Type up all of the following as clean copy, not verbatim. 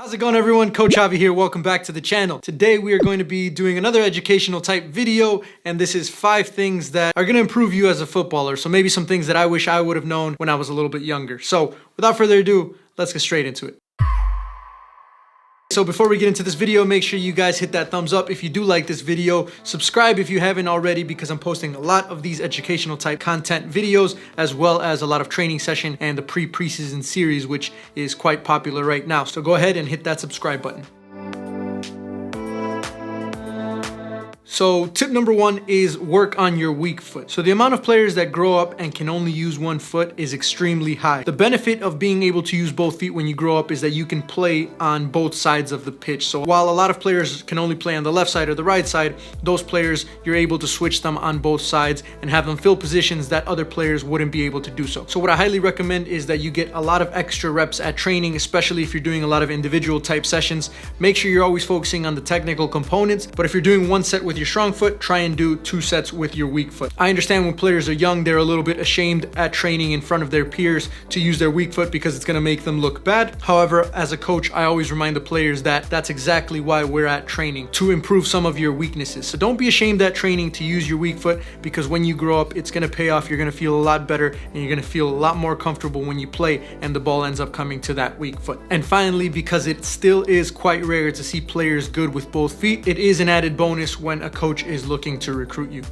How's it going, everyone? Coach Javi here. Welcome back to the channel. Today we are going to be doing another educational type video, and this is 5 things that are going to improve you as a footballer. So maybe some things that I wish I would have known when I was a little bit younger. So without further ado, let's get straight into it. So before we get into this video, make sure you guys hit that thumbs up if you do like this video. Subscribe if you haven't already, because I'm posting a lot of these educational type content videos, as well as a lot of training session and the preseason series, which is quite popular right now. So go ahead and hit that subscribe button. So tip number 1 is work on your weak foot. So the amount of players that grow up and can only use one foot is extremely high. The benefit of being able to use both feet when you grow up is that you can play on both sides of the pitch. So while a lot of players can only play on the left side or the right side, those players, you're able to switch them on both sides and have them fill positions that other players wouldn't be able to do so. So what I highly recommend is that you get a lot of extra reps at training, especially if you're doing a lot of individual type sessions. Make sure you're always focusing on the technical components, but if you're doing one set with your strong foot, try and do 2 sets with your weak foot. I understand when players are young, they're a little bit ashamed at training in front of their peers to use their weak foot because it's going to make them look bad. However, as a coach, I always remind the players that that's exactly why we're at training, to improve some of your weaknesses. So don't be ashamed at training to use your weak foot, because when you grow up, it's going to pay off. You're going to feel a lot better and you're going to feel a lot more comfortable when you play and the ball ends up coming to that weak foot. And finally, because it still is quite rare to see players good with both feet, it is an added bonus when a coach is looking to recruit you.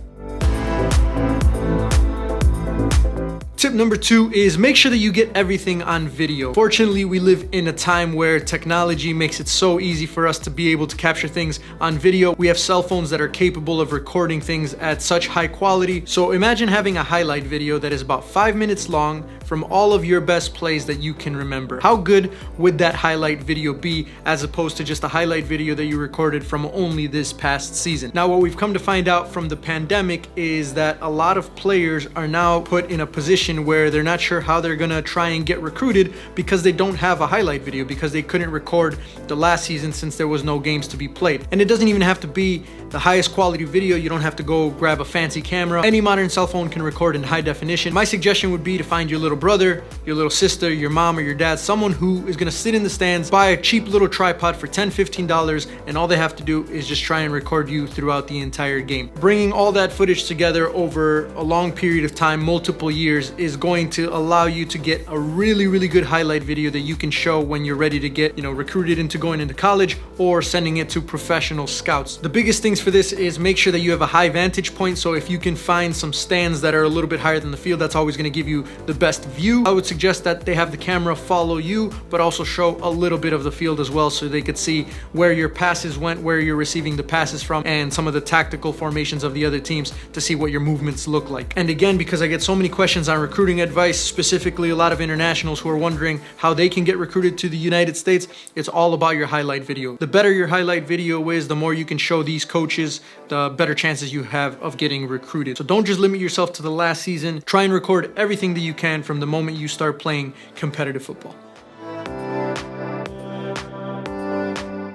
Tip number 2 is make sure that you get everything on video. Fortunately, we live in a time where technology makes it so easy for us to be able to capture things on video. We have cell phones that are capable of recording things at such high quality. So imagine having a highlight video that is about 5 minutes long from all of your best plays that you can remember. How good would that highlight video be, as opposed to just a highlight video that you recorded from only this past season? Now, what we've come to find out from the pandemic is that a lot of players are now put in a position where they're not sure how they're gonna try and get recruited because they don't have a highlight video, because they couldn't record the last season since there was no games to be played. And it doesn't even have to be the highest quality video. You don't have to go grab a fancy camera. Any modern cell phone can record in high definition. My suggestion would be to find your little brother, your little sister, your mom or your dad, someone who is gonna sit in the stands, buy a cheap little tripod for $10, $15, and all they have to do is just try and record you throughout the entire game. Bringing all that footage together over a long period of time, multiple years, is going to allow you to get a really good highlight video that you can show when you're ready to get, recruited into going into college or sending it to professional scouts. The biggest things for this is make sure that you have a high vantage point. So if you can find some stands that are a little bit higher than the field, that's always going to give you the best view. I would suggest that they have the camera follow you, but also show a little bit of the field as well, so they could see where your passes went, where you're receiving the passes from, and some of the tactical formations of the other teams to see what your movements look like. And again, because I get so many questions on recruiting advice, specifically a lot of internationals who are wondering how they can get recruited to the United States, it's all about your highlight video. The better your highlight video is, the more you can show these coaches, the better chances you have of getting recruited. So don't just limit yourself to the last season. Try and record everything that you can from the moment you start playing competitive football.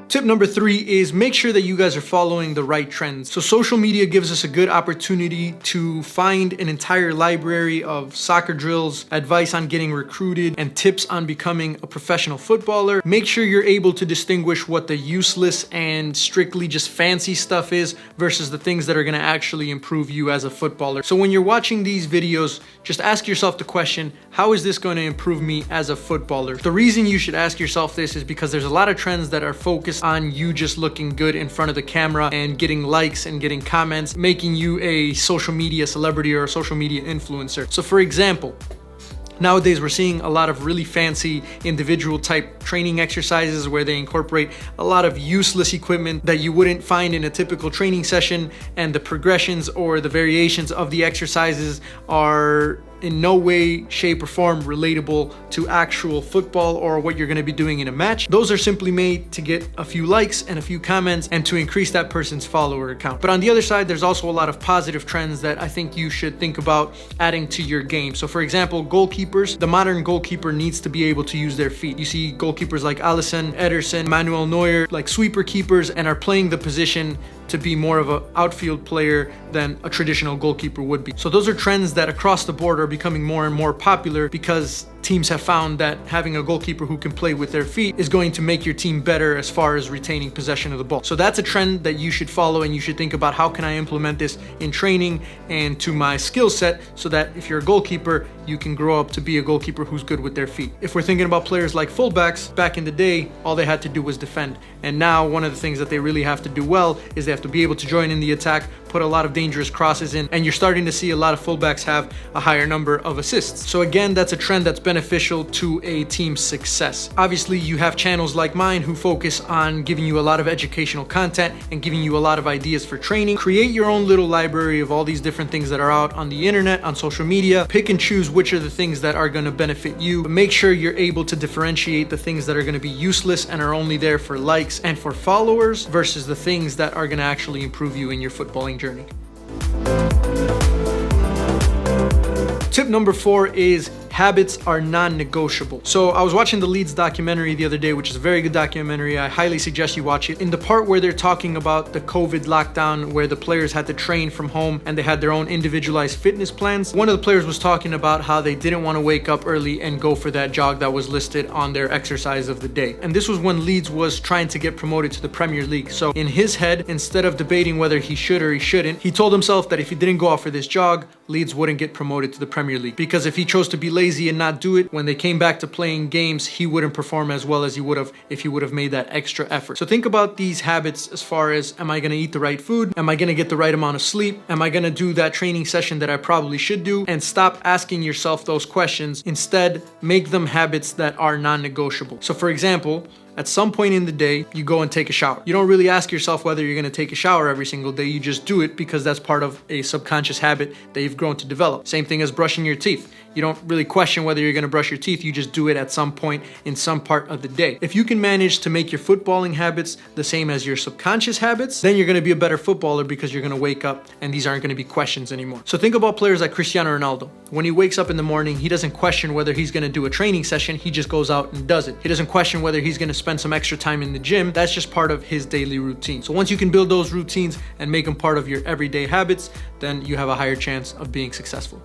Tip number 3 is make sure that you guys are following the right trends. So social media gives us a good opportunity to find an entire library of soccer drills, advice on getting recruited, and tips on becoming a professional footballer. Make sure you're able to distinguish what the useless and strictly just fancy stuff is versus the things that are going to actually improve you as a footballer. So when you're watching these videos, just ask yourself the question, how is this going to improve me as a footballer? The reason you should ask yourself this is because there's a lot of trends that are focused on you just looking good in front of the camera and getting likes and getting comments, making you a social media celebrity or a social media influencer. So for example, nowadays we're seeing a lot of really fancy individual type training exercises where they incorporate a lot of useless equipment that you wouldn't find in a typical training session, and the progressions or the variations of the exercises are in no way, shape, or form relatable to actual football or what you're going to be doing in a match. Those are simply made to get a few likes and a few comments and to increase that person's follower count. But on the other side, there's also a lot of positive trends that I think you should think about adding to your game. So for example, goalkeepers. The modern goalkeeper needs to be able to use their feet. You see goalkeepers like Alisson, Ederson, Manuel Neuer, like sweeper keepers, and are playing the position to be more of an outfield player than a traditional goalkeeper would be. So those are trends that across the board are becoming more and more popular because teams have found that having a goalkeeper who can play with their feet is going to make your team better as far as retaining possession of the ball. So that's a trend that you should follow, and you should think about how can I implement this in training and to my skill set so that if you're a goalkeeper, you can grow up to be a goalkeeper who's good with their feet. If we're thinking about players like fullbacks, back in the day, all they had to do was defend. And now one of the things that they really have to do well is they have to be able to join in the attack, put a lot of dangerous crosses in, and you're starting to see a lot of fullbacks have a higher number of assists. So again, that's a trend that's beneficial to a team's success. Obviously, you have channels like mine who focus on giving you a lot of educational content and giving you a lot of ideas for training. Create your own little library of all these different things that are out on the internet, on social media. Pick and choose which are the things that are going to benefit you, but make sure you're able to differentiate the things that are going to be useless and are only there for likes and for followers versus the things that are going to actually improve you in your footballing journey. Tip number 4 is habits are non-negotiable. So I was watching the Leeds documentary the other day, which is a very good documentary. I highly suggest you watch it. In the part where they're talking about the COVID lockdown, where the players had to train from home and they had their own individualized fitness plans, one of the players was talking about how they didn't want to wake up early and go for that jog that was listed on their exercise of the day. And this was when Leeds was trying to get promoted to the Premier League. So in his head, instead of debating whether he should or he shouldn't, he told himself that if he didn't go out for this jog, Leeds wouldn't get promoted to the Premier League. Because if he chose to be lazy and not do it, when they came back to playing games, he wouldn't perform as well as he would have if he would have made that extra effort. So think about these habits as far as, am I going to eat the right food? Am I going to get the right amount of sleep? Am I going to do that training session that I probably should do? And stop asking yourself those questions. Instead, make them habits that are non-negotiable. So for example, at some point in the day, you go and take a shower. You don't really ask yourself whether you're going to take a shower every single day. You just do it because that's part of a subconscious habit that you've grown to develop. Same thing as brushing your teeth. You don't really question whether you're going to brush your teeth. You just do it at some point in some part of the day. If you can manage to make your footballing habits the same as your subconscious habits, then you're going to be a better footballer because you're going to wake up and these aren't going to be questions anymore. So think about players like Cristiano Ronaldo. When he wakes up in the morning, he doesn't question whether he's going to do a training session. He just goes out and does it. He doesn't question whether he's going to spend some extra time in the gym. That's just part of his daily routine. So once you can build those routines and make them part of your everyday habits, then you have a higher chance of being successful.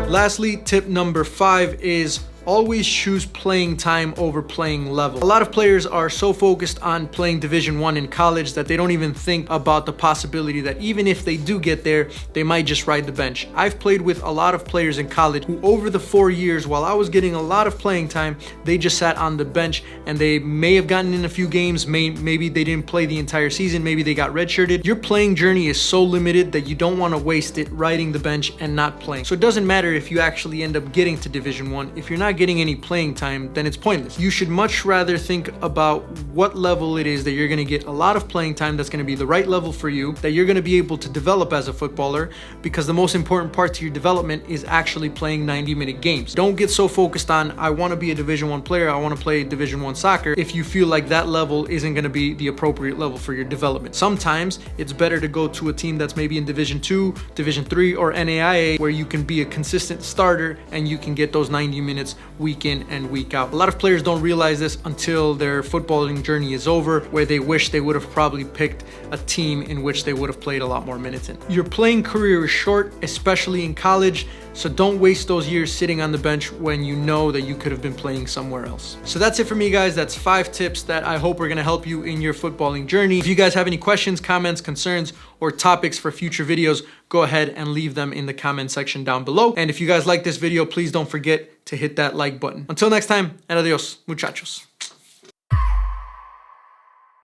Lastly, tip number 5 is always choose playing time over playing level. A lot of players are so focused on playing Division 1 in college that they don't even think about the possibility that even if they do get there, they might just ride the bench. I've played with a lot of players in college who over the 4 years, while I was getting a lot of playing time, they just sat on the bench and they may have gotten in a few games, maybe they didn't play the entire season, maybe they got redshirted. Your playing journey is so limited that you don't want to waste it riding the bench and not playing. So it doesn't matter if you actually end up getting to Division 1. If you're not getting any playing time, then it's pointless. You should much rather think about what level it is that you're going to get a lot of playing time that's going to be the right level for you, that you're going to be able to develop as a footballer, because the most important part to your development is actually playing 90-minute games. Don't get so focused on, I want to be a Division 1 player, I want to play Division 1 soccer, if you feel like that level isn't going to be the appropriate level for your development. Sometimes it's better to go to a team that's maybe in Division 2, Division 3, or NAIA, where you can be a consistent starter and you can get those 90 minutes week in and week out. A lot of players don't realize this until their footballing journey is over, where they wish they would have probably picked a team in which they would have played a lot more minutes in. Your playing career is short, especially in college, so don't waste those years sitting on the bench when you know that you could have been playing somewhere else. So that's it for me, guys. That's 5 tips that I hope are going to help you in your footballing journey. If you guys have any questions, comments, concerns, or topics for future videos, go ahead and leave them in the comment section down below. And if you guys like this video, please don't forget to hit that like button. Until next time, and adios, muchachos.